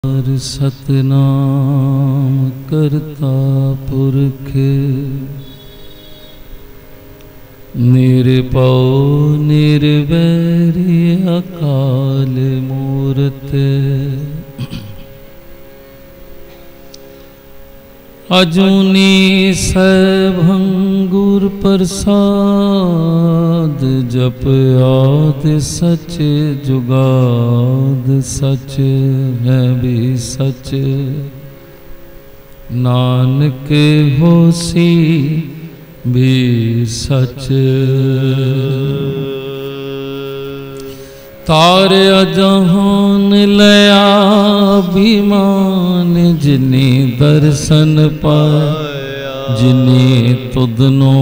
सतनाम करता पुरख निरभउ निर्वैरी अकाल मूरत अजूनी सैभं गुर प्रसाद जप आद सच जुगाद सच है भी सच नानक होसी भी सच तार अजहान लया अभिमान जिने दर्शन पाया जिने तुदनो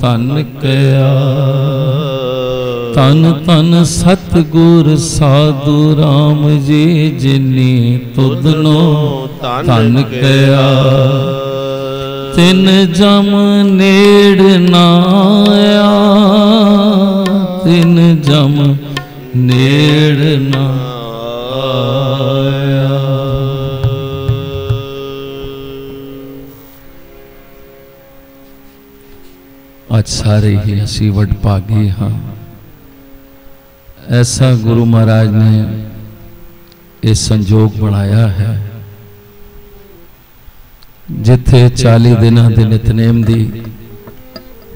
तन कया तन तन सतगुर साधु राम जी जिने तुदनो तन कया तिन जम नेड़ नाया तिन जम नेड़ ना आया। आज सारे ही असी वडभागी हाँ। ऐसा गुरु महाराज ने ये संजोग बनाया है जिथे 40 दिनों के नितनेम की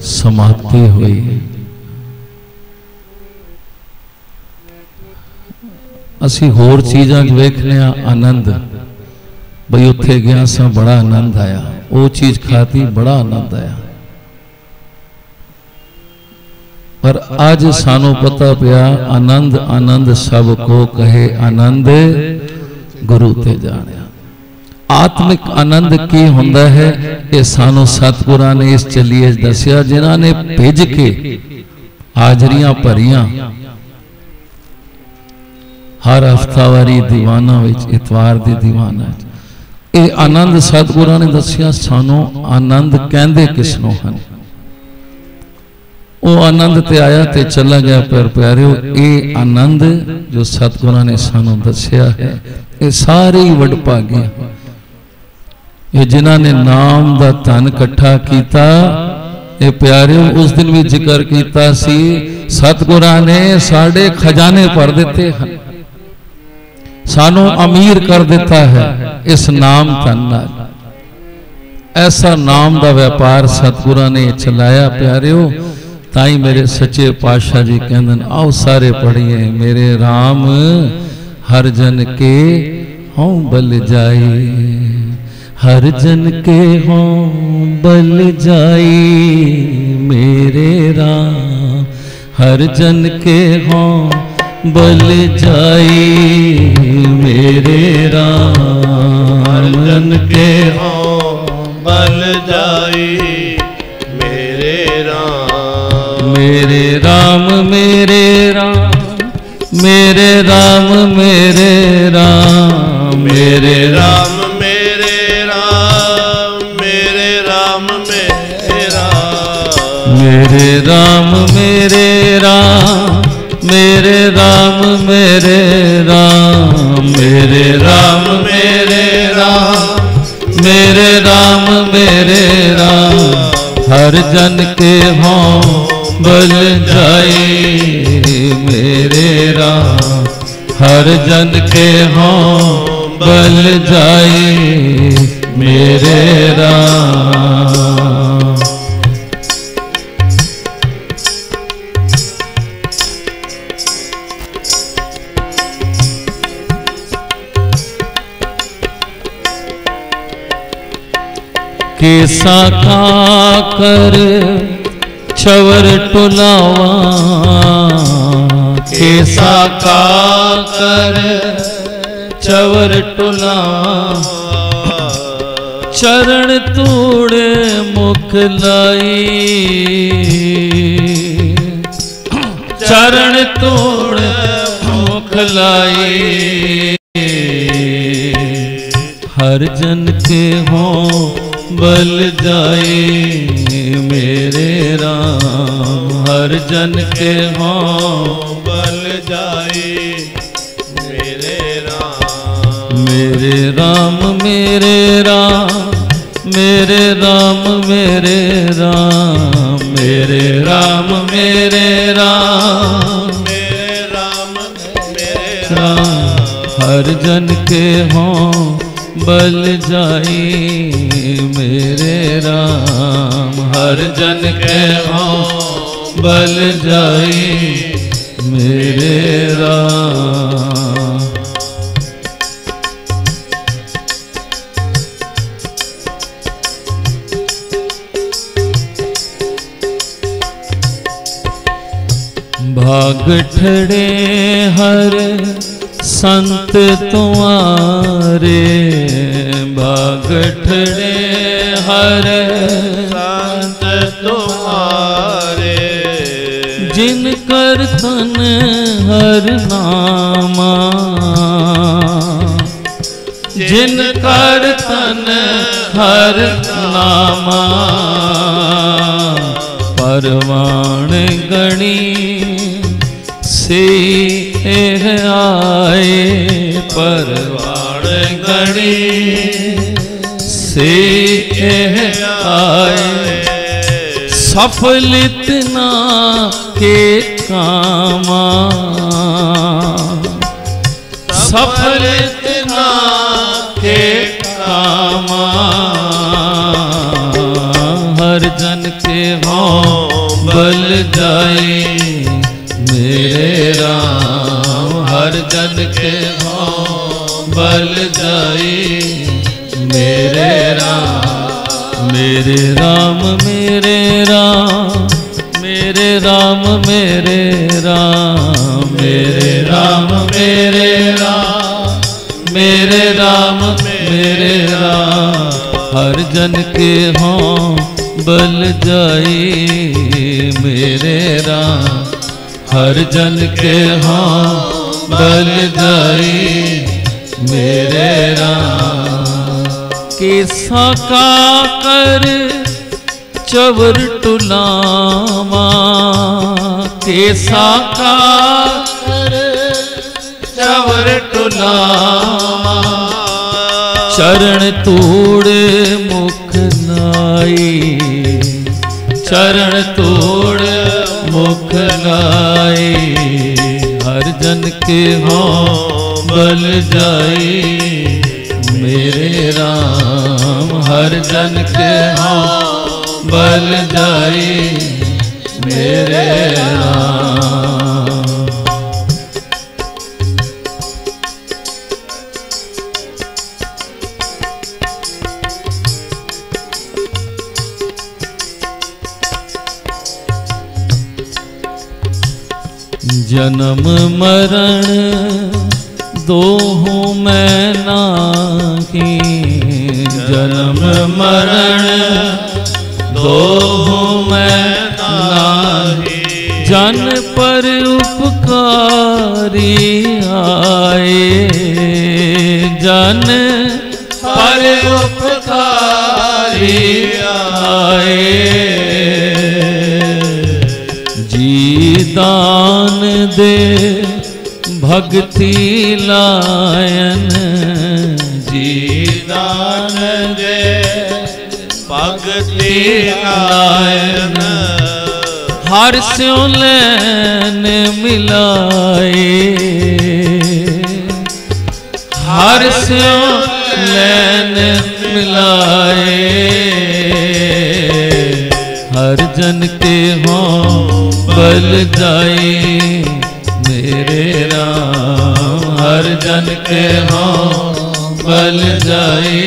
समाप्ति हुई। असी होर चीज़ां वेखने आनंद बई उत्थे गया सा बड़ा आनंद आया वो चीज़ खाती बड़ा आनंद आया पर आज सानू पता पिया आनंद आनंद सब को कहे आनंद गुरु ते जाने। आत्मिक आनंद की हुंदा है ये सानू सतगुरां ने इस चलिए दसिया जिन्हां ने भेज के हाजरियां भरियां हर हफ्तावारी दीवाना इतवार दी दीवाना ये आनंद सतगुरां ने दसिया सानू आनंद कहंदे किसनों हैं वो आनंद ते आया ते चला गया। पर प्यारिओ ये आनंद जो सतगुरां ने सानू दसिया है ये सारे ही वडभागे ये जिन्हां ने नाम दा धन इकट्ठा कीता। ये प्यारिओ उस दिन भी जिक्र कीता सी सतगुरां ने साडे खजाने भर दिते हैं सानू अमीर कर देता है इस नाम धन नाल। ऐसा नाम दा व्यापार सतगुरां ने चलाया प्यारिओ। ताई मेरे सच्चे पातशाह जी कहंदे आओ सारे पढ़िए मेरे राम हर जन के हों बल जाए हर जन के हों बल जाए मेरे राम हर जन के हों बल जाई मेरे राम हर जन के हो बल जाई मेरे राम मेरे राम मेरे राम मेरे राम मेरे राम मेरे राम मेरे राम मेरे राम मेरे राम मेरे राम मेरे राम मेरे राम मेरे राम मेरे राम मेरे राम मेरे राम मेरे राम हर जन के हों बल जाए मेरे राम हर जन के हों बल जाए मेरे राम। केसा का कर छवर टुलावा केसा का कर छवर टुलावा चरण तोड़े मुख लाई चरण तोड़े मुख लाई हर जन के हों बल जाए मेरे राम हर जन के हों बल जाए मेरे राम मेरे राम मेरे राम मेरे राम मेरे राम मेरे राम मेरे राम मेरे राम मेरे राम हर जन के हों बल जाई मेरे राम हर जन के हों बल जाई मेरे राम। भाग ठड़े हर संत तुम्हारे भाग ठड़े हर संत तुम्हारे जिन कर तन हर नामा जिन कर तन हर नामा परवान गणी से आए परवान गणी से आए सफल इतना के कामा सफल इतना के कामा हर जन के हों बल जाए मेरे राम हर जन के हों बल जाए मेरे राम मेरे राम मेरे राम मेरे राम मेरे राम मेरे राम मेरे राम मेरे राम मेरे राम हर जन के हों बल जाए मेरे राम हर जन के हों बल जाए मेरे राम। केसा का कर चवर टुलावा केसा का कर चवर टुलावा चरण तोड़ मुख नाई चरण तोड़ मुख नाई हर जन के हों बल जाए मेरे राम हर जन के हों बल जाए मेरे राम। जन्म मरण दोहु मैं नाही जन्म मरण दोहु मैं नाही जन पर उपकारी आए जन पर उपकारी आए जी दान दे भक्ति लायन जी दान दे भक्ति लायन हर स्यों लैन मिलाए हर स्यों लैन मिलाए हर जन के हों बल जाए मेरे राम हर जन के हों बल जाए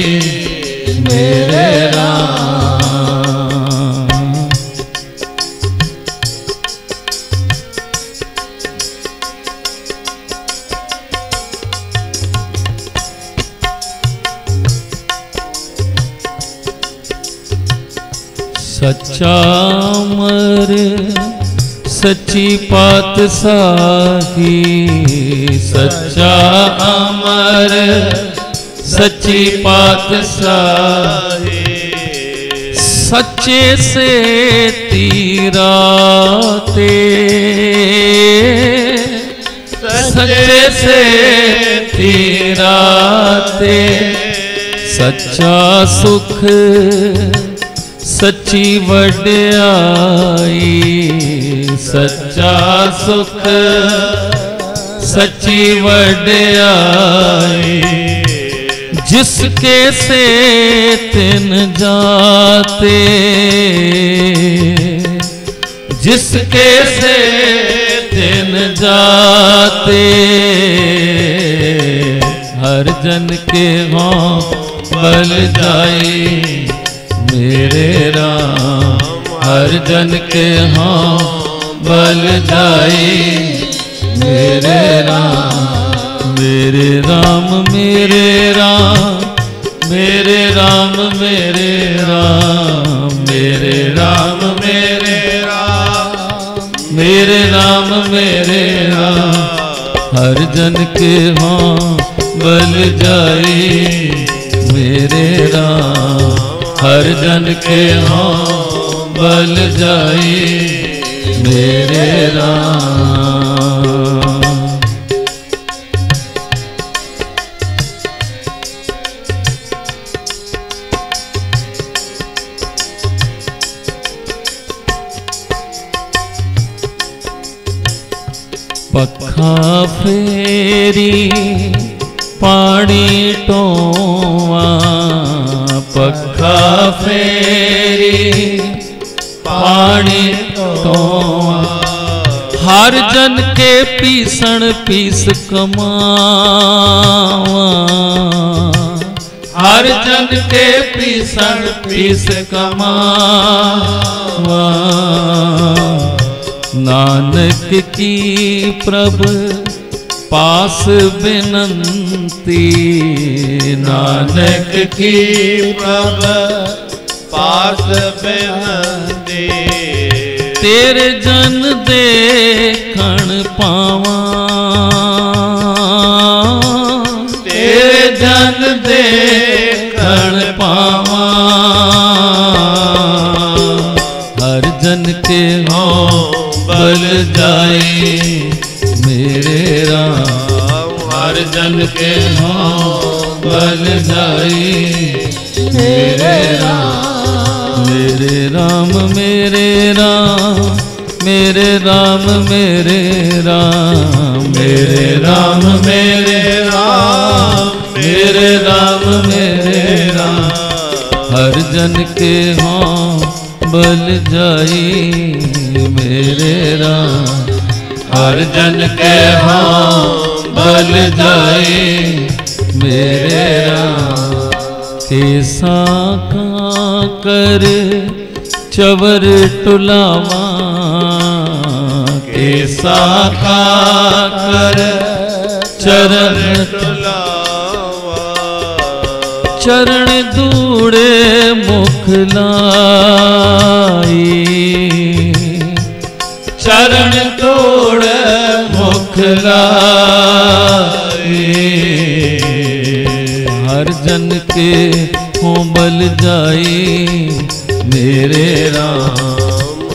मेरे राम। सच्चा अमर सच्ची पातशाही सच्चा अमर सच्ची पातशाही सच्चे से तीराते सच्चे से तेरी राते सच्चा सुख सच्ची वड्याई, सच्चा सुख सच्ची वड्याई, जिसके से तिन जाते, जिसके से तिन जाते, हर जन के हों बल जाई मेरे राम, हर जन के हों बल जाई मेरे राम, मेरे राम मेरे राम, मेरे राम मेरे राम, मेरे राम मेरे राम, मेरे राम मेरे राम, हर जन के हों बल जाई मेरे राम, हर जन के हों बल जाई मेरे राम। पखा फेरी पानी टोवा, पखा फेरी पानी टोवा, हर जन के पीसण पीस कमावा, हर जन के पीसण पीस कमावा, नानक की प्रभ पास बिनंती, नानक की प्रभ पास बिनंती, तेरे जन देखण पावा, तेरे जन देखण पावा, हर जन के हों बल जाई मेरे राम, हर जन के हों बल जाई मेरे राम, मेरे राम मेरे राम, मेरे राम मेरे राम, मेरे राम मेरे राम, मेरे राम मेरे राम, हर जन के हों बल जाई मेरे राम, हर जन के हों बल जाई मेरे राम, कैसा का कर चवर टुलावा, कैसा का कर चरण टुलावा, चरण दूड़े मुख लाई, चरण तोड़ मुख लाई, हर जन के हों बल जाई मेरे राम,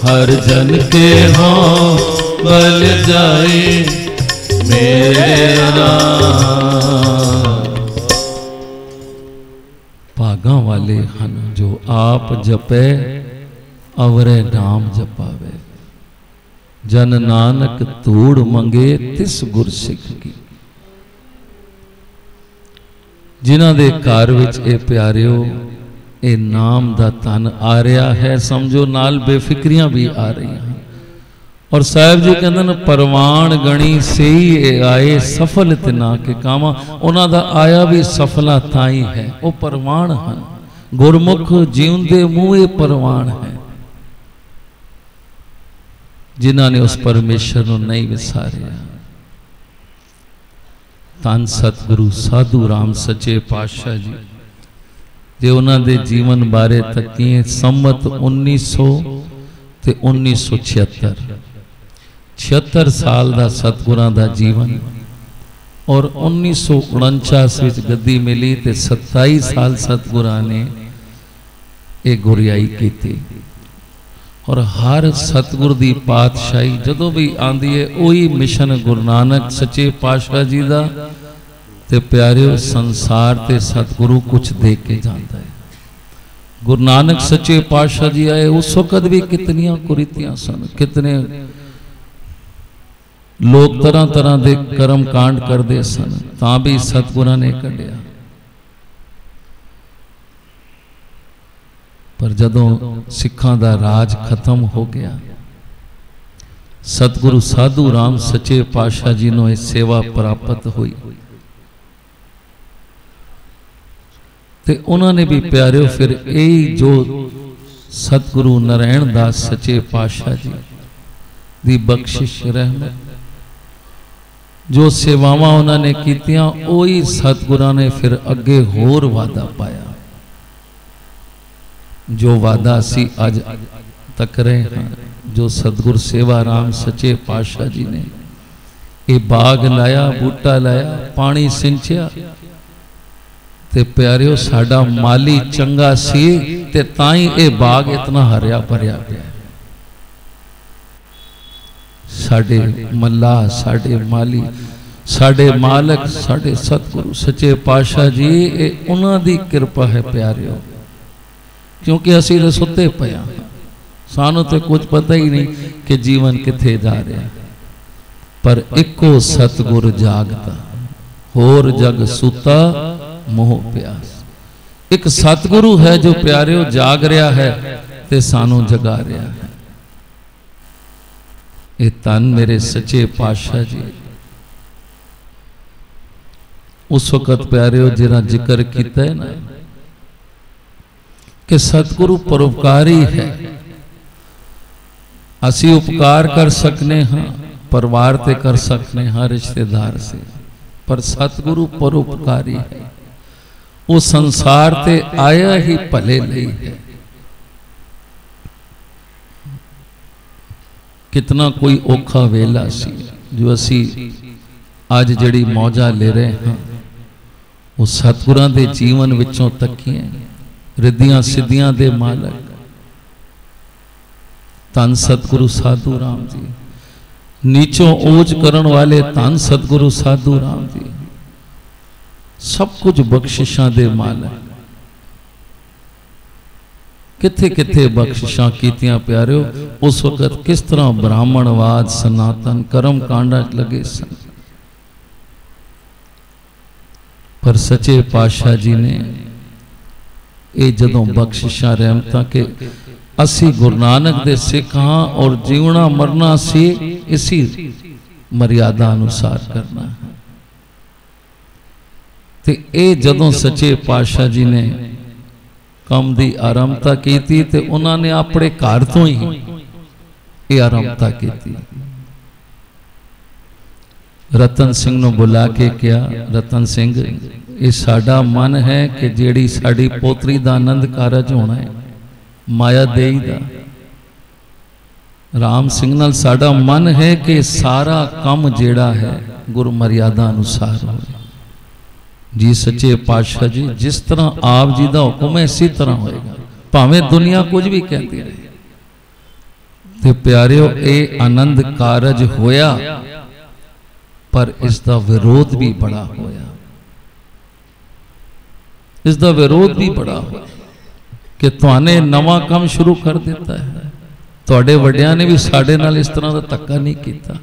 हर जन के हों बल जाई मेरे राम। भागा वाले हन जो आप जपे अवरे नाम जपावे, जन नानक तूड़ मंगे तिस गुर सिख की। जिन्हां दे घर विच ए प्यारिओ ए नाम दा तन आ रहा है, समझो नाल बेफिक्रियां भी आ रही हैं। और साहब जी कहते हैं परवान गणी से ही आए सफल तिना के कामा, उन्हां दा आया भी सफला ताई है, वो परवान हैं। गुरमुख जीवंदे मूहे परवान है, जिन्हां ने उस परमेश्वर को नहीं विसारिया। धन सतगुरु साधु राम सच्चे पातशाह जी जे उन्हां दे जीवन बारे तकीए संमत 1900 ते 1976 साल का सतगुरां दा जीवन, और 1949 विच गद्दी मिली ते 27 साल सतगुरां ने एक गुरियाई की। और हर सतगुर दी पातशाही जदों भी आंदी है वही मिशन गुरु नानक सच्चे पातशाह जी का ते प्यारियो संसार ते सतगुरु कुछ दे के जाता है। गुरु नानक सच्चे पातशाह जी आए उस वक्त भी कितनियां कुरीतियां सन, कितने लोग तरह तरह के कर्म कांड करते सन, तां भी सतगुरां ने कढ़िया। पर जदों सिखां दा राज खत्म हो गया, सतगुरु साधु राम सच्चे पातशाह जी नूं सेवा प्राप्त हुई ते उन्होंने भी प्यारियों फिर यही जो सतगुरु नारायण दास सच्चे पातशाह जी दी बख्शिश रहमत जो सेवावां उन्होंने कीतियां, ओही सतगुरां ने फिर अगे होर वादा पाया। जो वादा असी अज तक रहे हैं, जो सतगुर सेवा राम सच्चे पातशाह जी ने ये बाग लाया, बूटा लाया, पानी सिंचिया ते प्यारियो साडा माली चंगा सी ते ताई ये बाग इतना हरिया भरिया गया। साडे मल्ला, साडे माली, साडे मालक, साडे सतगुरु सच्चे पातशाह जी, ये उन्हां दी कृपा है प्यारियो। क्योंकि असी तो सुते पे हाँ, सानू तो कुछ पता ही नहीं कि जीवन किथे जा रहा है। पर इको सतगुर जागता, होर जग सुता मोह प्यास। एक सतगुरु है जो प्यारियों जाग रहा है ते सानू जगा रहा है। ये तन मेरे सच्चे पातशाह जी उस वक्त प्यारियों जिहड़ा जिक्र किया है ना कि सतगुरु परोपकारी है। असी उपकार कर सकने हाँ, परिवार ते कर सकने हाँ, रिश्तेदार से, पर सतगुरु परोपकारी है। वो संसार ते आया ही भले नहीं है। कितना कोई औखा वेला सी जो असी आज जड़ी मौजा ले रहे हैं, वो सतगुरां दे जीवन विचों तकिए रिद्धियां सिद्धियां दे मालक धन सतगुरु साधु राम जी, नीचों ओज करन वाले धन सतगुरु साधु राम जी, सब कुछ बख्शिशां दे मालक। किथे किथे बख्शिशां कीतियां प्यारियो। उस वक्त किस तरह ब्राह्मणवाद सनातन कर्म कांडा लगे सन, पर सच्चे पातशाह जी ने ये जदों बख्शिशां रहमतां के असी गुरु नानक दे सिख हां और जीवना मरना सी इसी मर्यादा अनुसार करना है। ते ए जदों सच्चे पातशाह जी ने कम दी आरंभता की थी ते उन्होंने अपने घर तो ही ये आरंभता की थी। रतन सिंह नूं बुला के क्या, रतन सिंह ये साडा मन है कि जेड़ी साडी पोतरी दा आनंद कारज होना है माया देई दा, राम सिंह नाल साडा मन है कि सारा काम जेड़ा है गुरु मर्यादा अनुसार हो। जी सच्चे पातशाह जी जिस तरह आप जी का हुक्म है इसी तरह होएगा, भावें दुनिया कुछ भी कहती रहे। ते प्यारियो ये आनंद कारज होया, पर इसका विरोध भी बड़ा होया। इसका विरोध भी बड़ा होया कि तुहाने नवा काम शुरू कर दिता है। तुहाडे वड्डियां ने भी साडे नाल इस तरह का धक्का नहीं किया,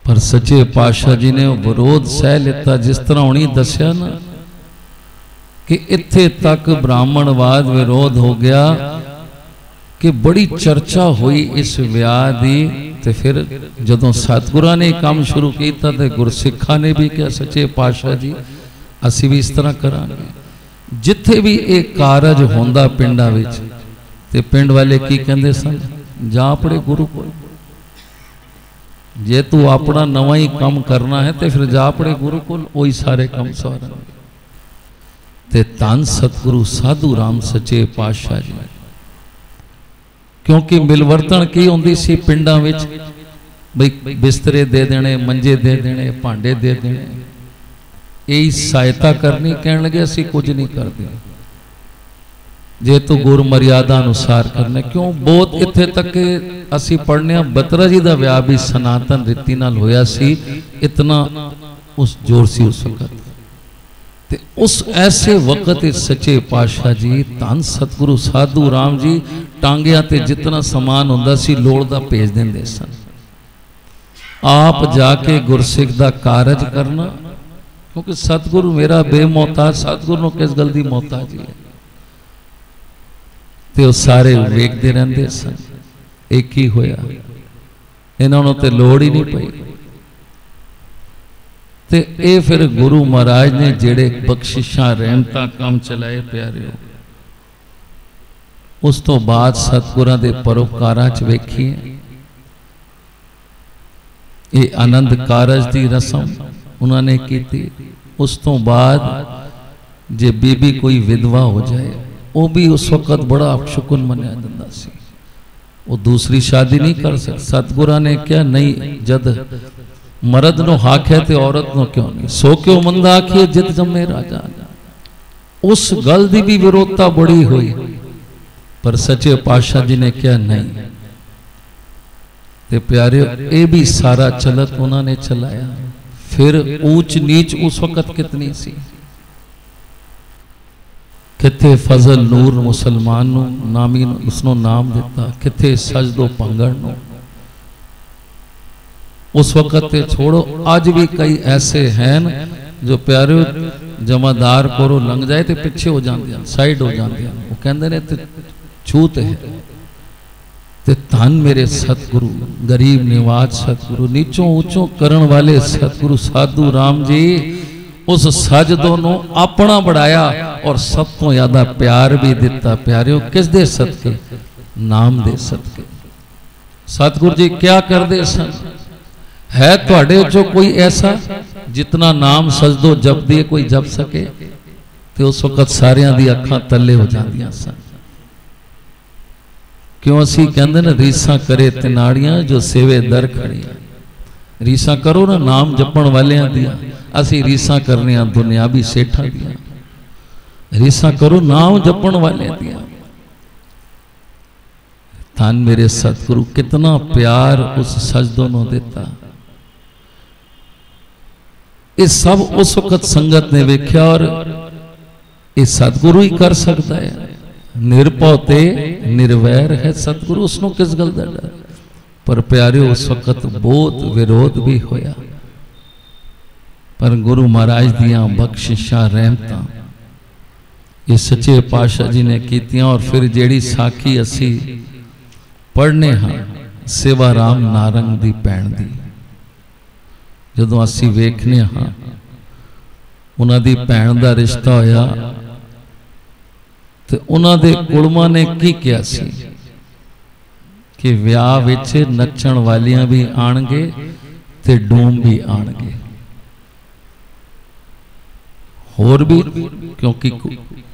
पर सच्चे पातशाह जी ने विरोध सह लेता। जिस तरह उन्हें दसिया ना कि इत्थे तक ब्राह्मणवाद विरोध हो गया कि बड़ी चर्चा हुई इस विआह की। तो फिर जदों सतगुरां ने काम शुरू किया तो गुरसिखा ने भी कहा सच्चे पातशाह जी असी भी इस तरह करांगे। जिथे भी एक कारज होंदा पिंडां विच ते पिंड वाले की कहंदे सन, जा अपने गुरु कोल, जे तू अपना नवा ही काम करना है तो फिर जा अपने गुरु को वही सारे काम सवार। ते धन सतगुरु साधु राम सच्चे पातशाह जी, क्योंकि मिलवर्तन की होंदी सी पिंडां विच, बई बिस्तरे दे देने, मंजे दे देने, भांडे दे देने, यही सहायता करनी। कहने लगे असी कुछ नहीं करते जे तू गुरु मर्यादा अनुसार करना। क्यों बहुत इत्थे तक असी पढ़ने बत्रा जी का विआह भी सनातन रीति नाल होया सी। इतना उस जोर सी उस वक्त ते उस ऐसे वक्त सच्चे पातशाह जी धन सतगुरु साधु राम जी टांगिया ते जितना समान हुंदा सी लोड़ दा भेज देंदे सन। आप जाके गुरसिख दा कारज करना, क्योंकि सतगुरु मेरा बेमोहताज, सतगुरु नूं किस गल दी मोहताजी है। ते वो सारे वेखदे रहिंदे सन, एक ही होया, इन्हां नूं ते लोड़ ही नहीं पई। ते ये फिर गुरु महाराज ने जेड़े बख्शिशां रहमतां काम चलाए प्यारे, उस तो बाद सतगुरां दे परोपकारां च वेखिए ये आनंद कारज की रस्म उन्होंने की थी। उस तो बाद जे बीबी कोई विधवा हो जाए वो भी उस वक्त बड़ा अपशुकुन मनिया जाता सी, वो दूसरी शादी नहीं कर सकती। सतगुरां ने क्या नहीं, जद मर्द नो हक है तो औरत नो क्यों नहीं, सो क्यों मंदा आखिए जित जमे राजा। उस गल की भी विरोधता बड़ी हुई, पर सच्चे पातशाह जी ने क्या नहीं। ते प्यारे ये भी सारा चलत उन्होंने चलाया। फिर ऊंच नीच उस वक्त कितनी सी, किथे फजल नूर मुसलमान नु नामी उसनो नाम दिता, किथे सजदो पंगड़ नु। उस वक्त छोड़ो, आज भी कई ऐसे हैं जो प्यारे जमादार कोरों लंघ जाए तो पिछे हो जाते हैं, साइड हो जाते हैं। वो कहते ने ते छूत है ते धन मेरे सतगुरु, गरीब निवाज सतगुरु, नीचों ऊंचों करण वाले सतगुरु साधु राम जी उस सजदों नूं अपना बढ़ाया और सब तो ज्यादा प्यार भी दिता। प्यारे किस दे सदके, नाम दे सदके। सतगुरु जी क्या करते सन, है तुहाडे चो कोई ऐसा जितना नाम सजदो जप दिए कोई जप सके, तो उस वक्त सारियां दी अखां तले हो जांदियां सन। क्यों असी कहंदे ने रीसा करे तिनाड़ियां जो सेवे दर खड़ियां। रीसा करो ना नाम जपण वालियां दियां, असी रीसा करने दुनियावी सेठा दियां। रीसा करो नाम जपण वालियां दियां। धन मेरे सतगुरु कितना प्यार उस सजदों नूं दिता। ये सब उस वक्त संगत ने वेख्या और ये सतगुरु ही कर सकता है। निरभौ ते निर्वैर है सतगुरु, उसनों किस गल दा डर। पर प्यारे उस वक्त बहुत विरोध भी होया, पर गुरु महाराज दियां बख्शिशां रहमतां ये सच्चे पातशाह जी ने कीतियां। और फिर जेड़ी साखी असी पढ़ने हाँ सेवा राम नारंग दी भैन दी, जदों असी वेखने हाँ उन्हां दी भैन दा रिश्ता होया तो उन्हां दे कुड़मां ने की किया सी कि विआह विच नचण वालियां भी आणगे ते डूम भी आणगे, होर भी, क्योंकि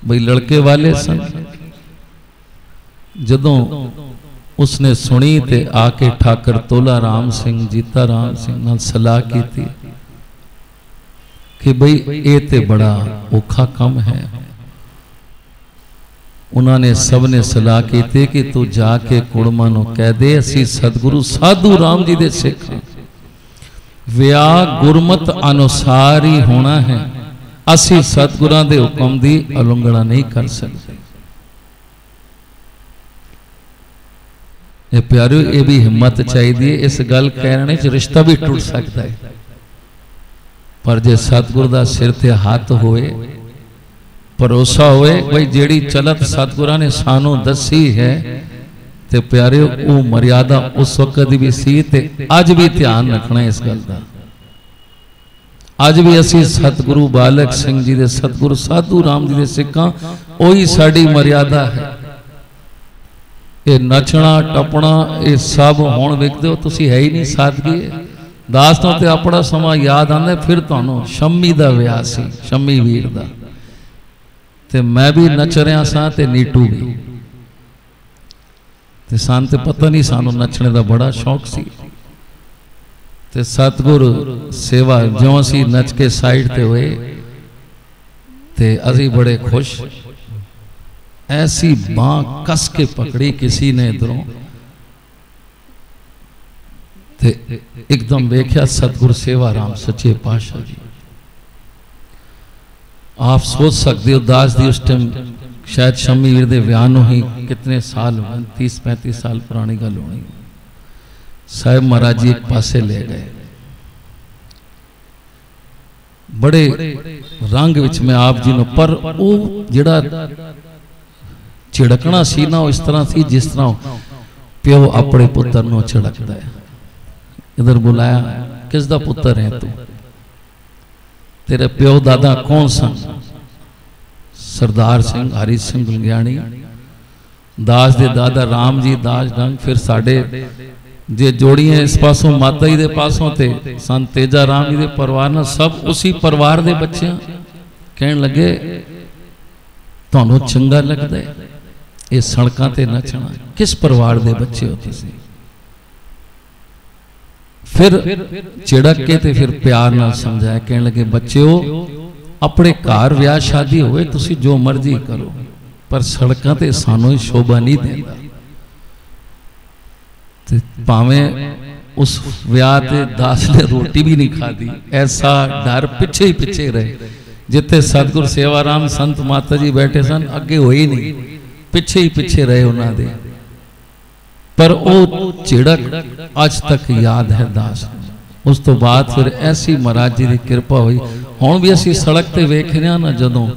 बई लड़के वाले सन। जदों उसने सुनी ते आके ठाकर तोला राम सिंह जीता राम सिंह नाल सलाह की थी कि बई ये ते बड़ा औखा काम है। उन्होंने सब ने सलाह की थी कि तू जाके कुड़मां नूं कह दे असी सतगुरु साधु राम जी दे सिख, विआह गुरमत अनुसार ही होना है, असी सतगुरां दे हुक्म दी उलंघना नहीं कर सकते। ये प्यारे ये भी हिम्मत चाहिए, इस गल कहने च रिश्ता भी टूट सकता है, पर जे सतगुरु दा सिर ते हाथ होए, भरोसा होए भाई जेड़ी चलत सतगुरां ने सानू दसी है, ते प्यारे वो मर्यादा उस वक्त भी सी ते अज भी ध्यान रखना इस गल दा। अज भी असी सतगुरु बालक सिंह जी दे सतगुरु साधु राम जी दे सिक्खां, ओही साडी मर्यादा है। ये नचना टपना ये सब हुण वेखदे हो तुसीं है ही नहीं सादगी। दास तो ते अपना समा याद आंदा, फिर तुहानूं शम्मी दा विआह सी, शम्मी वीर दा, ते मैं भी नच रहा सा ते नीटू भी, ते सान ते पता नहीं सानू नचने दा बड़ा शौक सी। ते सतगुरु सेवा ज्यों असी नच के साइड ते होए ते असी बड़े खुश, ऐसी बांह कस के पकड़ी किसी ने इधरों, ते एकदम वेख्या सतगुरु सेवा राम सच्चे पातशाह जी आप सोच सकते हो दास दी उस टाइम शायद शम्मी वीर दे विआह नूं ही कितने साल हो गए, 30-35 साल पुरानी गल होनी। साहिब महाराज जी एक पासे ले गए, बड़े रंग विच मैं आप जी नूं, पर वो जिहड़ा झिड़कना सी ना इस तरह थी जिस तरह प्यो अपने पुत्र नूं झिड़कदा है। इधर बुलाया, किस दा पुत्र है तू, तेरे प्यो दादा कौन सन? सरदार सिंह हरी सिंह गुलगियाणी, दास दे दादा राम जी दास डंग, फिर साडे जे जोड़ियां इस पासों माता जी दे पासों ते संत तेजा राम जी दे परिवार नाल सब उसी परिवार दे बच्चे। कहन लगे तुहानू चंगा लगदा है ये सड़कां ते नचना, किस परिवार दे बच्चे हो तुसीं? फिर चिड़क के ते फिर प्यार नाल समझाया। कहने लगे बच्चों अपने घर विआह शादी होवे तुसीं जो मर्जी करो, पर सड़कां ते सानू ही शोभा नहीं देंदा। भावें उस विआह ते दास ने रोटी भी नहीं खाधी, ऐसा डर पिछे ही पिछे रहे। जिथे सतगुरु सेवाराम संत माता जी बैठे सन अगे हो ही नहीं, पिछे ही पिछे रहे उन्होंने। पर वो झिड़क अज तक याद है दास। उस तो बाद फिर ऐसी महाराज जी की कृपा हुई, हुण भी असी सड़क ते वेख रहे ना, जदों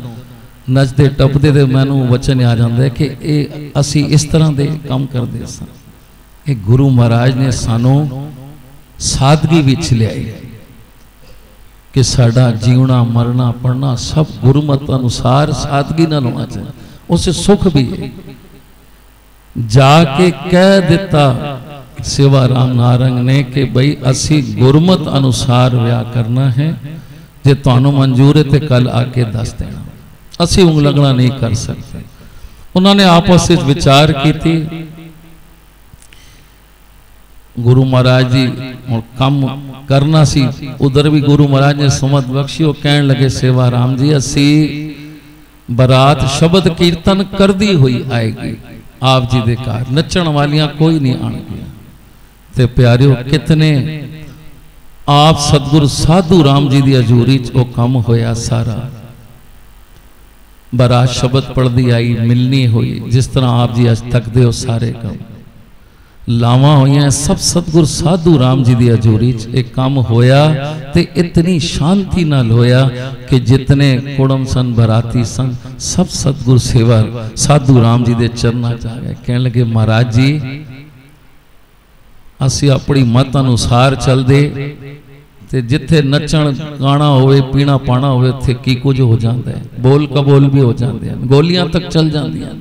नचदे टपदे ते मैनू वचन आ जांदा है कि ये असी इस तरह दे काम करदे सन। ये गुरु महाराज ने सानू सादगी विच लियाई कि साडा जीवना मरना पढ़ना सब गुरुमत अनुसार सादगी नाल होना चाहिए। उसे सुख भी है। जाके कह दिता सेवाराम नारंग ने कि भाई असी गुरमत अनुसार विआह करना है, जे तुहानू मंजूर है तो कल आके दस देना, असी उंगलगना नहीं कर सकते। उन्होंने आपस में विचार की थी। गुरु महाराज जी कम करना सी, उधर भी गुरु महाराज ने सुमत बख्शी। वो कहन लगे सेवाराम जी असी बरात शब्द कीर्तन करदी हुई आएगी आप जी दे घर, नचण वालियां कोई नहीं आएगी। ते प्यारियो कितने आप सतगुरु साधु राम जी दी हजूरी च वो कम होया सारा। बरात शब्द पढ़दी आई, मिलनी हुई, जिस तरह आप जी अज तकदे हो सारे कम लावा हुई सब सतगुरु साधु राम जी की हजूरी च एक काम होया ते इतनी शांति नाल होया कि जितने कुड़म सन बराती सन सब सतगुरु सेवा साधु राम जी के चरना च आ गए। कहने लगे महाराज जी असी अपनी मत अनुसार चलदे ते जिथे नचण गाना होवे पीना पाना होवे उत्थे की कुछ हो जाता है, बोल कबोल भी हो जाते हैं, गोलियां तक चल जांदियां।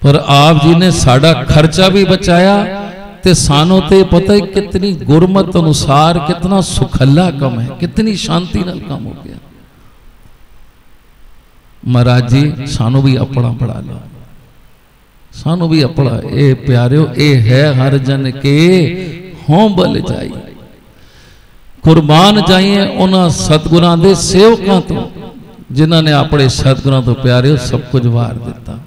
पर आप जी ने साडा खर्चा भी बचाया ते सानू ते पता ही कितनी गुरमत अनुसार कितना सुखला कम है, कितनी शांति नाल काम हो गया। महाराज जी सानू भी अपना पढ़ा लो, सानू भी अपना। ए प्यारियो ए है हर जन के हों बल जाई, कुर्बान जाइए उन्होंने सतगुरां दे सेवकां तो जिन्हों ने अपने सतगुरां तो प्यारियो सब कुछ वार दिता।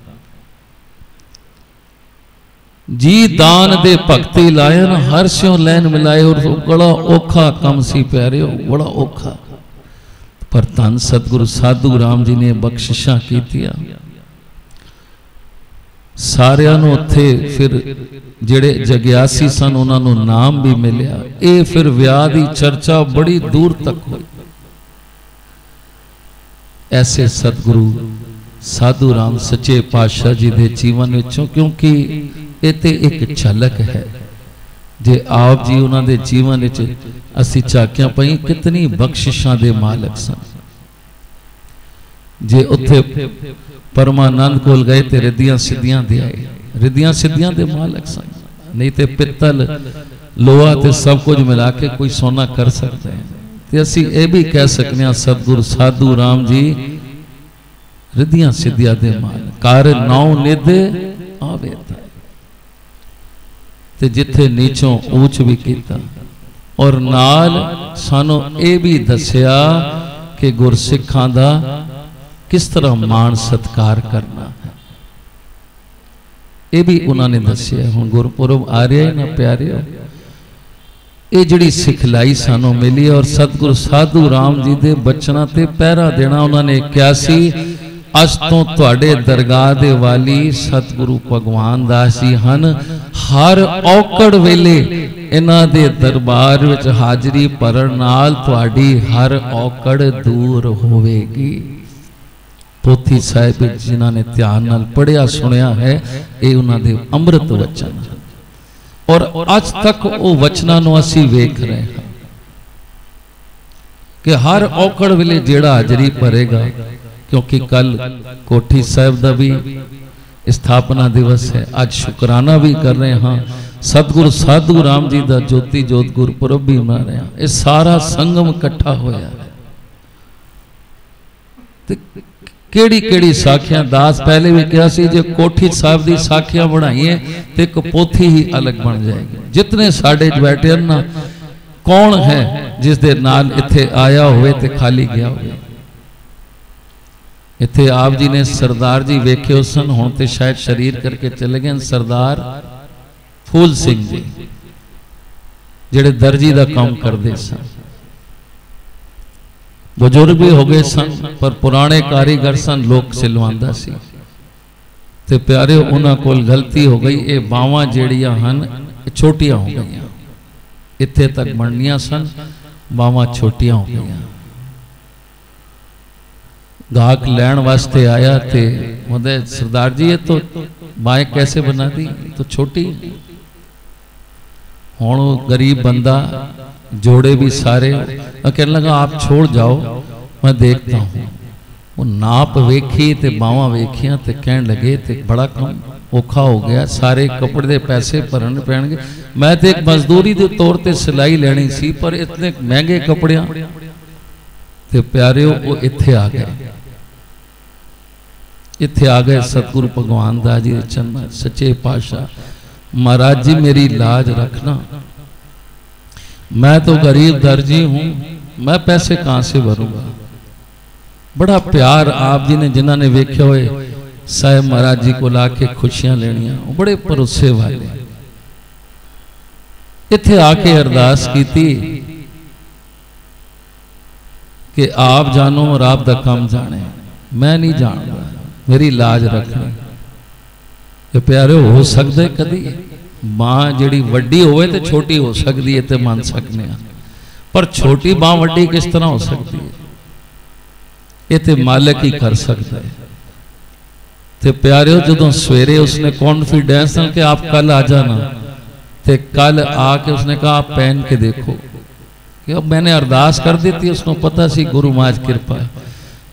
जी दान दे भक्ति लायन हर स्यों लैन मिलाए, और बड़ा औखा कम सी प्यारियो, बड़ा औखा। पर धन सतगुरु साधु राम जी ने बख्शिशां कीतियां सारियां नूं। उत्थे फिर जिहड़े जग्यासी सन उन्होंने नाम भी मिलिया। ये फिर विआह की चर्चा बड़ी दूर तक हुई। ऐसे सतगुरु साधु राम सच्चे पातशाह जी के जीवन विचों, क्योंकि ये तो एक झलक है जे आप जी उन्होंने जीवन विच असी झाकियां पई कितनी बख्शिशां दे मालक सन। जे उत्थे परमानंद कोल गए तो रिद्धियां सिद्धियां दे आए, रिद्धियां सिद्धियां दे मालक सन। नहीं तो पित्तल लोहा ते सब कुछ मिला के कोई सोना कर सकते हैं। तो असी ये भी कह सकते हैं सतगुरु साधु राम जी रिद्धियां सिद्धियां दे मालक, कार नौ निध आवे ते जिथे नीचों ऊंच भी कीता। और नाल सानू ये भी दसिया कि गुरसिखां दा किस तरह मान सत्कार करना है, ये भी उन्होंने दसिया। हुण गुरपुरब आ रहा है ना प्यारे, ये जिहड़ी सिखलाई सानू मिली और सतगुरु साधु राम जी के बचना ते पहरा देना। उन्होंने कहा सी अज तो तुहाडे दरगाह दे वाली सतगुरु भगवान दास जी हन, हर औकड़ वेले इन्हां दे दरबार विच हाजरी भरन नाल तुहाडी हर औकड़ दूर होवेगी। पोथी साहिब जिन्हां ने ध्यान नाल पढ़िया सुनिया है, ये उन्हां दे अमृत वचन और अज तक वो वचनां नूं असीं वेख रहे हैं कि हर औकड़ वेले जिहड़ा हाजरी भरेगा, क्योंकि कल कोठी साहिब दा भी स्थापना दिवस है, आज शुकराना भी कर रहे हैं, सतगुरु साधु राम जी का ज्योति जोत गुरपुरब भी मना रहे हैं। ये सारा संगम इकट्ठा होया है। केड़ी केड़ी साखियां दास पहले भी कहा सी, जो कोठी साहब की साखियां बनाइए तो एक पोथी ही अलग बन जाएगी। जितने साडे बैठे ना, कौन है जिस दे नाल इत्थे आया होवे ते खाली गया होवे। इत्थे आप जी ने सरदार जी वेखे सन, हुण ते शायद शरीर करके चले गए। सरदार फूल सिंह जी जिहड़े दर्जी का काम करते सन, बुजुर्ग भी हो गए सन पर पुराने कारीगर सन, लोग सिलवांदा सी। ते प्यारे उन्हां कोल गलती हो गई, ये बावां जिहड़ियां हन छोटियां हो गई, इत्थे तक बननियां सन, बावां छोटियां हो गई। गाहक लैण वास्ते आया ते बोले सरदार जी ये तो बाएं कैसे बना दी, तो छोटी। हुण गरीब बंदा, जोड़े भी सारे, कहने लगा आप छोड़ जाओ मैं देखता हूँ। वो नाप वेखी ते बावां वेखियां ते कहने लगे ते बड़ा कम औखा हो गया, सारे कपड़े दे पैसे भरन पैणगे। मैं तो एक मजदूरी के तौर पर सिलाई लेनी सी, पर इतने महंगे कपड़ियां ते प्यारे वो इत्थे आ गए। इत्थे आ गए सतगुरु भगवान दास जी चरण, सच्चे पातशाह महाराज जी मेरी लाज रखना, मैं तो गरीब दर्जी हूं, मैं पैसे कहां से भरूंगा। बड़ा प्यार आप जी ने, जिन्हों ने वेखे हुए साहिब महाराज जी को लाके खुशियां लेनिया, बड़े भरोसे वाले। इत्थे आके अरदास की कि आप जानो और आप दा काम जाने, मैं नहीं जानता, मेरी लाज रखनी। कि प्यारे हो सकता कदी बांह जिहड़ी वड्डी होवे ते छोटी हो सकती है, तो मान सकने, पर छोटी बांह वड्डी किस तरह हो सकती है, ये तो मालिक ही कर सकता है। तो प्यारे जो सवेरे उसने कॉन्फिडेंस कि आप कल आ जाना, तो कल आके उसने कहा आप पहन के देखो, कि अब मैंने अरदास कर दी थी, उसको पता सी गुरु महाराज कृपा है।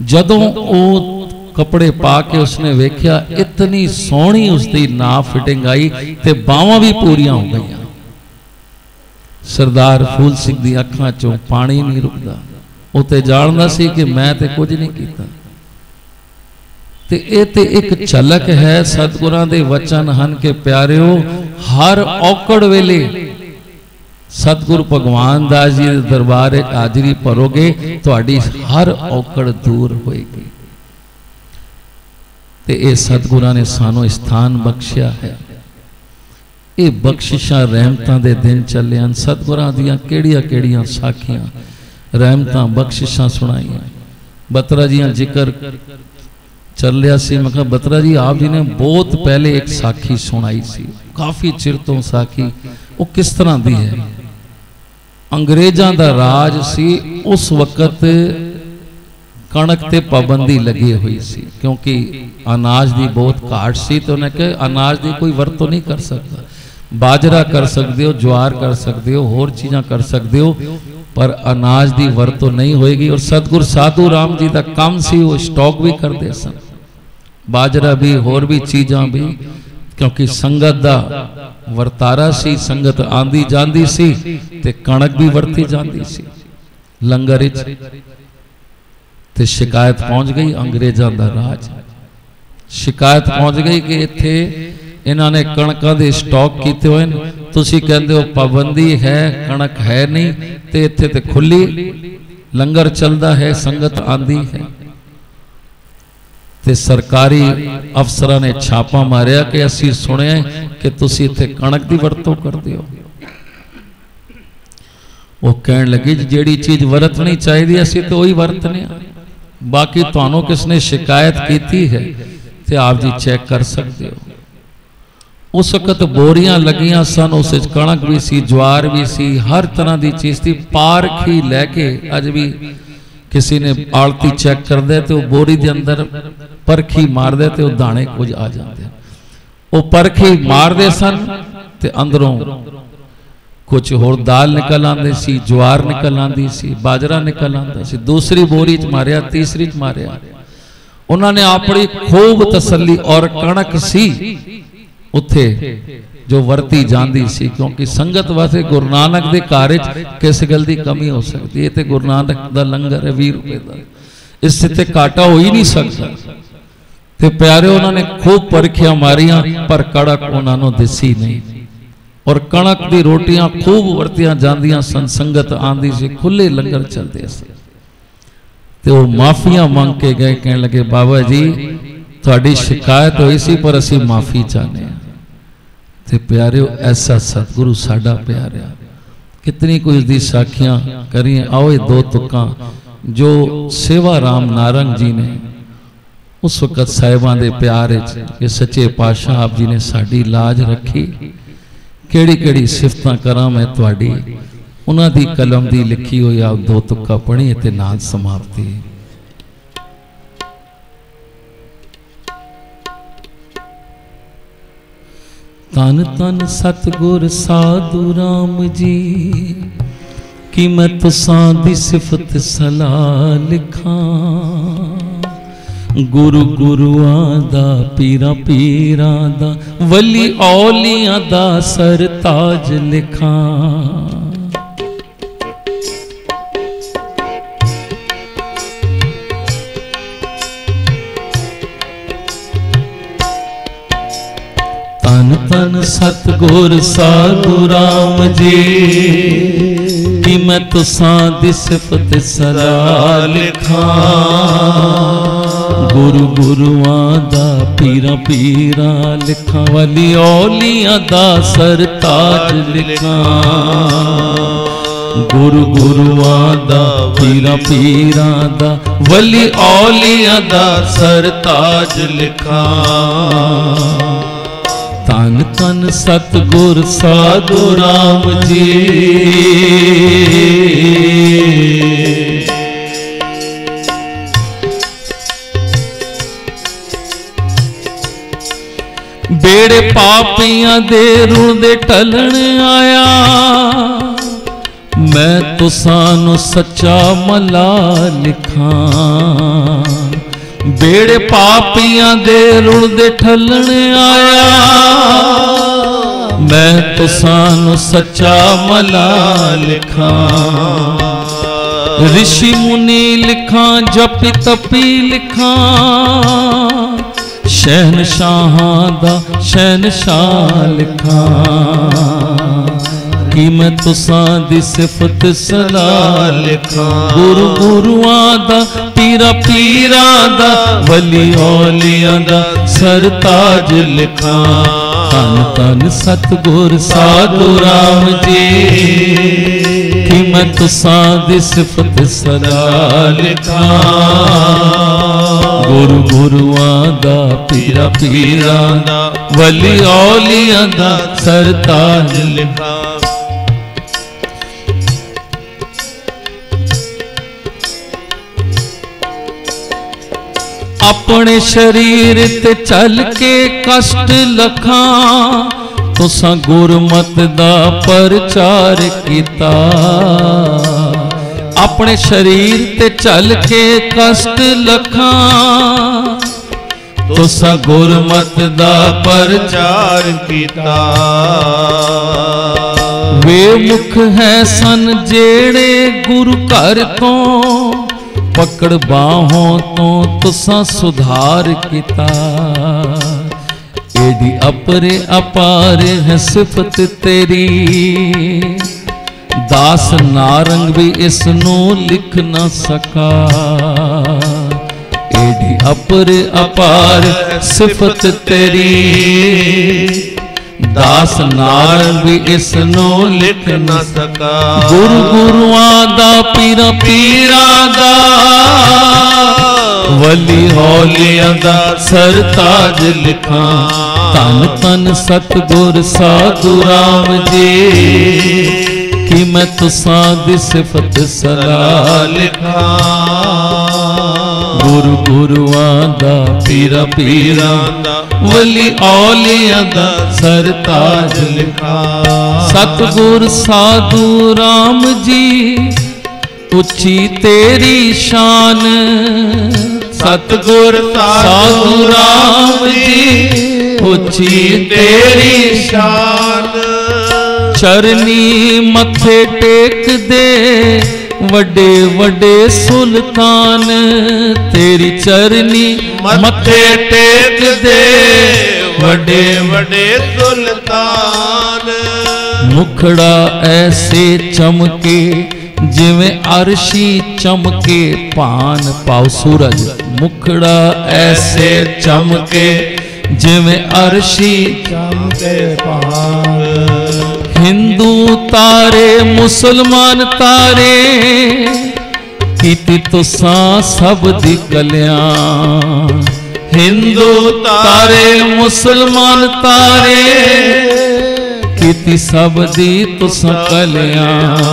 जदों वो कपड़े पा के उसने वेख्या, इतनी सोहनी उसकी नाप फिटिंग आई ते बावां भी पूरियां हो गई। सरदार फूल सिंह दी अखां चों पानी नहीं रुकदा, वो ते जानदा सी कि मैं ते कुछ नहीं कीता। ते ये ते एक झलक है सतगुरां दे वचन हन के प्यारिओ, हर औकड़ वेले सतगुरु भगवान दास जी दे दरबार विच हाजरी भरोगे, तुहाडी हर औकड़ दूर होएगी। ते ये सतगुरां ने सानू स्थान बख्शिया है। ये बख्शिशां रहमतां दे दिन चले हैं। सतगुरां दियां केड़ियां केड़ियां साखियां रहमतां बख्शिशां सुनाइयां। बत्रा जी जिक्र चल रहा सी, मैं कहा बत्रा जी आप जी ने बहुत पहले एक साखी सुनाई सी, काफ़ी चिर तो साखी, वो किस तरह दी है। अंग्रेज़ां दा राज सी, उस वक़्त कणक ते पाबंदी लगी हुई सी, क्योंकि अनाज की बहुत घाट सी। तो उन्हें कहा अनाज की कोई वरतों नहीं कर सकता, बाजरा कर सकते हो, ज्वार कर सकते हो, होर चीज़ां कर सकते हो, पर अनाज की वरतों नहीं होएगी। और सतगुरु साधु राम जी का काम सी, वो स्टॉक भी करते सन, बाजरा भी होर भी चीज़ां भी, क्योंकि संगत का वरतारा सी, संगत आंदी जाती सी ते कणक भी वरती जाती सी। लंगर ते शिकायत पहुंच गई, अंग्रेज़ों का राज, शिकायत पहुंच गई कि इत्थे इन्होंने कणकों के स्टॉक किए हुए, तुसीं कहंदे हो पाबंदी है, कणक है नहीं, ते इत्थे ते खुली लंगर चलता है, संगत आंदी है। ते सरकारी अफसरां ने छापा मारिया कि असीं सुनिया कि तुसीं इत्थे कणक की वरतों करदे हो। वो कहन लगी जिहड़ी चीज वरतनी चाहिए असीं तो वही वरतने, बाकी तुहानूं किसने शिकायत की है तो आप जी चेक कर सकते हो। उस वक्त बोरियां लगियां सन, उस कणक भी सी, ज्वार भी सी, हर तरह की चीज थी। पारखी लैके अज भी किसी ने आलती चेक कर दे तो बोरी के अंदर परखी मार दे तो दाने कुछ आ जाते हैं। वो परखी मारते सन ते अंदरों कुछ होर दाल निकल आती सी, ज्वार निकल आती सी, बाजरा निकल आता सी। दूसरी बोरी च मारिया, तीसरी च मारिया। उन्होंने अपनी खूब तसल्ली, और कणक सी उत्थे जो वरती जाती सी, क्योंकि संगत वास्ते गुरु नानक दे घर किस गल की कमी हो सकती है। तो गुरु नानक दा लंगर है 20 रुपए का, इससे ते घाटा हो ही नहीं सकता। ते प्यारे उन्होंने खूब परखियां मारियां पर कड़क उन्होंने दिसी नहीं, और कणक दी रोटियां खूब वरतियां जांदियां सन। संगत आंदी सी, खुले लंगर चलते सी। ते वो माफियां मांग के गए, कहने लगे बाबा जी थोड़ी शिकायत हुई सी पर असी माफी चाहते हैं। ते प्यारे ऐसा सतगुरु साडा प्यारा, कितनी कुछ दी साखियां करिए। आओ ये 2 तुक्कां जो सेवा राम नारंग जी ने उस वक्त साहिबां दे प्यार ये सच्चे पातशाह आप जी ने साडी लाज रखी। केड़ी केड़ी सिफतां करा मैं तुहाडी, उन्हां दी कलम दी लिखी हुई आप 2 तुक्का पढ़ी ते नाल समाप्ति। तन तन सतगुर साधु राम जी कि मैं तुसां दी सिफत सलाह लिखा। गुरु गुरुआं दा पीरा पीरां दा वली औलियां दा सरताज लिखा। तन तन सतगुर साधु राम जी कि मैं तुसां दी सिफत सलाह लिखा। गुरु गुरुआं दा पीरा पीरा लिखा, वली औलियां दा सरताज लिखा। गुरु गुरुआं दा पीरा पीरा दा वली औलियां दा सरताज लिखा। तन तन सतगुर साधु राम जी बेड़े पापियां दे रुण दे टलन आया। मैं तुसानू सच्चा मला लिखा। बेड़े पापियां दे रुण दे ठलन आया। मैं तुसानू सच्चा मला लिखा। ऋषि मुनि लिखा, जपी तपी लिखा। शहनशाहां दा शहनशाह लिखा। कि मैं तुसां दी सिफत सलाह लिखा। गुरु गुरुआं दा पीरा पीरां दा वली औलियां दा सरताज लिखा। तन तन सतगुर साधु राम जी कि मैं तुसां दी सिफत सलाह लिखा। गुरु गुरुआं दा पीरा पीरां दा वली औलियां दा सरताज लिखा। अपने शरीर ते चल के कष्ट लखा। तुसां गुरमत दा प्रचार कीता। अपने शरीर ते चल के कष्ट लखा। तुसां गुरमत दा प्रचार कीता। वे मुख है सन जेड़े गुरु घर तो पकड़ बाहों तो तुसां सुधार किता। एडी अपरे अपार है सिफत तेरी। दास नारंग भी इसनू लिख ना सका। एडी अपरे अपार सिफत तेरी। दास नारायण भी इसनो लिख न सका। गुरु गुरुआं दा पीरा पीरां दा वली हौलियां दा सरताज लिखा। तन तन सतगुर साधु राम जी कि मैं तुसां दी सिफत सलाह लिखा। गुरु गुरुआं दा पीरा पीरां दा वली औलियां दा सरताज लिखा। सतगुर साधु राम जी उच्ची तेरी शान। सतगुर साधु राम जी उच्ची तेरी शान। चरनी मथे टेक दे वड्डे वड्डे सुल्तान। तेरी चरनी मथे टेक दे वड्डे वड्डे सुल्तान। मुखड़ा ऐसे चमके जिवें अरशी चमके पान। पाओ सूरज। मुखड़ा ऐसे चमके जिवें अरशी चमके पान। हिंदू तारे मुसलमान तारे कीती तुसां सब दी कल्याण। हिंदू तारे मुसलमान तारे कीती सब दी तुसां कल्याण।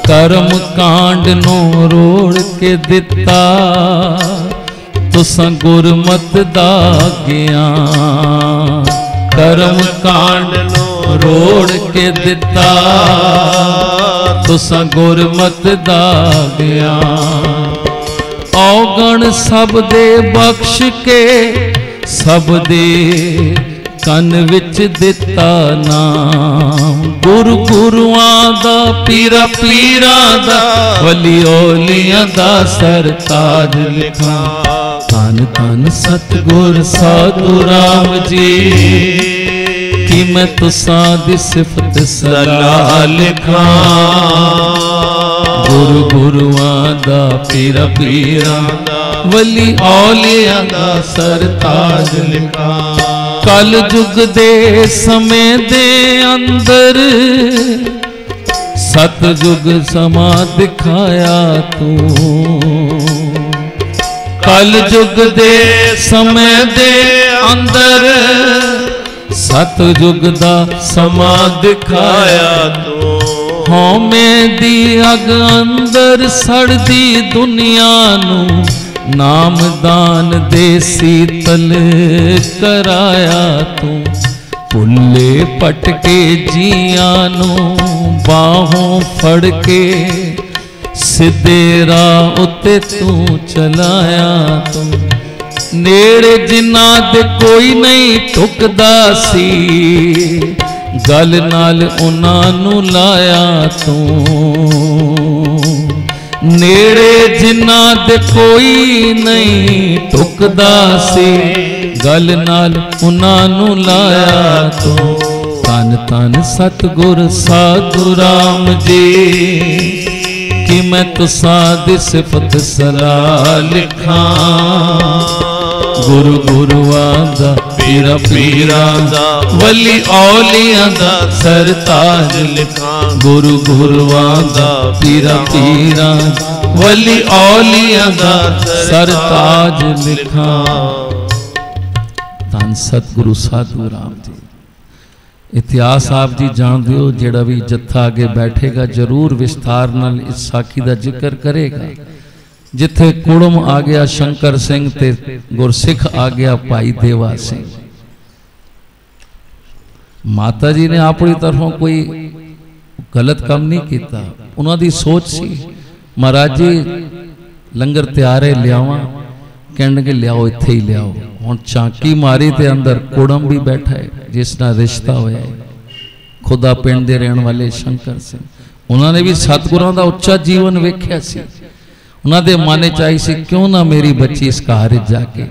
कर्म कांड नू रोड़ के दिता तुसां गुरमत दा ज्ञान। कर्म कांड नू रोड़ के दिता तुसां गुरमत दा ज्ञान। औगण सब दे बख्श के सब दे कन विच दिता नाम। गुरु गुरुआं दा पीरा पीरां दा वली औलियां दा सरताज लिखा। धन धन सतगुर साधु राम जी कि मैं तुसां दी सिफत सलाह लिखा। गुरु गुरुआं दा पीरा पीरां दा वली औलियां दा सरताज लिखा। कल जुग दे समय दे अंदर सतयुग समा दिखाया तू। कल जुग दे समय दे अंदर सतयुग दा समा दिखाया तू। हौमे दी अग अंदर सड़दी दुनिया नू नाम दान दे शीतल कराया तू। भुल्ले पटके जियां नू बाहों फड़ के सिद्धे राह उत्ते तू चलाया तू। नेड़े जिन्ना दे कोई नहीं टुकदा सी गल नाल उन्हां नू लाया तू। नेड़े जिन्ना दे कोई नहीं टुकदा सी गल नाल उन्हां नू लाया तू। तन तन सतगुर साधु राम जी कि मैं तुसां दी सिफत सलाह लिखा। गुरु गुरुआं दा पीरा पीरां दा वली औलियां दा सरताज लिखा। गुरु गुरुआं दा पीरा पीरां वली औलियां दा सरताज लिखा। धन सतगुरु साधु राम जी। इतिहास आप जी जानते हो, जेड़ा भी जत्था आगे बैठेगा जरूर विस्तार नाल इस साखी का जिक्र करेगा। जिथे कुड़म आ गया शंकर सिंह ते गुरसिख आ गया भाई देवा सिंह। माता जी ने अपनी तरफों कोई गलत काम नहीं किया। उन्होंने सोच सी महाराज जी लंगर तैयार है लियावा, कहने लियाओ इत्थे ही लियाओ। हुण झांकी मारी ते अंदर कुड़म भी बैठा है जिस नाल रिश्ता होया है, खुदा पिंड दे रहने वाले शंकर सिंह। उन्होंने भी सतगुरां दा उच्चा जीवन वेख्या सी। उन्होंने मन च आई सी क्यों ना मेरी बच्ची इस घर जाके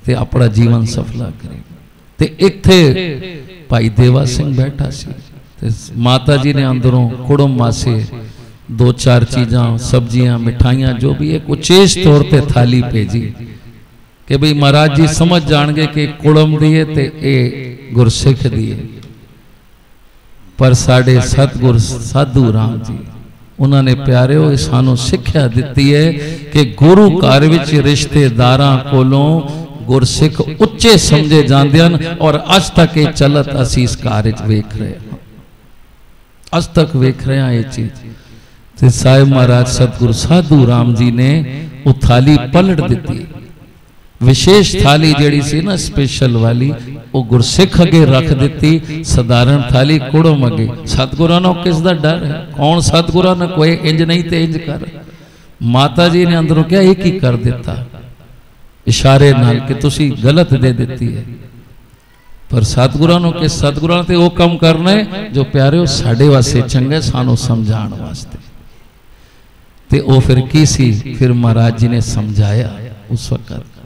ते अपना जीवन सफला करे। ते इत्थे भाई देवा सिंह बैठा सी ते माता जी ने अंदरों कुड़म मासे दो चार चीज़ां सब्जियां मिठाइयां जो भी एक उचेच तौर पे थाली भेजी कि भाई महाराज जी समझ जाएंगे कि कुलम दी है ते ए गुरसिख दी है। पर साढ़े सतगुर साधु राम जी उन्होंने प्यारिओ सानू सिक्ख्या दी है कि गुरु घर विच रिश्तेदारां कोलों गुरसिख उच्चे समझे जाते हैं। और अज तक ये चलत असी इस कार्य वेख रहे हैं, अज तक वेख रहे हैं ये चीज। ते साहिब महाराज सतगुरु साधु राम जी ने वो थाली पलट दी, विशेष थाली जड़ी सी ना स्पेशल वाली वो गुरसिख अगे रख दी, साधारण थाली कुड़म अगे। सतगुरां नूं किस दा डर है? कौन सतगुरां ने कोई इंज नहीं ते इंज कर। माता जी ने अंदरों क्या एक ही कर दिता इशारे नाल कि तुसी गलत दे देती है। पर सतगुरां नूं कि सतगुरां ते वो काम करना है जो प्यारे साडे वास्ते चंगा, सानू समझाण वास्ते। ते ओ फिर की सी, फिर महाराज जी ने समझाया उस वक्त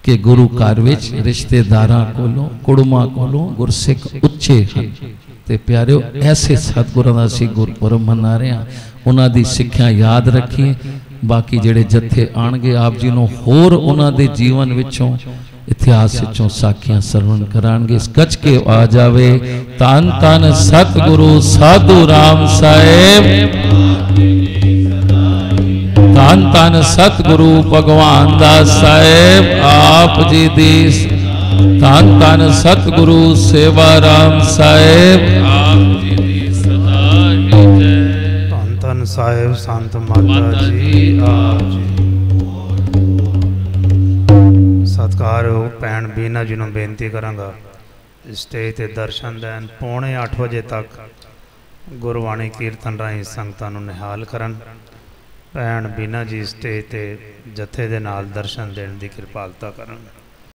कि गुरु घर विच रिश्तेदारां कोलों कुड़मां कोलों गुरसिख उच्चे हैं। ते प्यारिओ ऐसे सतगुरां दा असीं गुरपुरब मना रहे हैं, उन्हां दी सिੱਖਿਆ याद रखिए। बाकी जिहड़े जत्थे आणगे आप जी नूं होर उन्हां दे जीवन विचों इतिहास विचों साखियां सरवण कराणगे। इस गज के आ जावे धन धन सतगुरु साधु राम साहेब, धन धन सतगुरु भगवान दास साहेब आप जी दी, धन धन सतगुरु सेवा राम साहेब आप जी दी सदा ही जय। धन धन साहेब संत माता जी आप जी। सत्कारयोग भैन बीना जी नूं बेनती करांगा स्टेज ते दर्शन दैन 7:45 बजे तक गुरबाणी कीर्तन राही संगतां नूं निहाल करन। भैन बीना जी स्टेज ते जत्थे दे नाल दर्शन देने की कृपालता करन।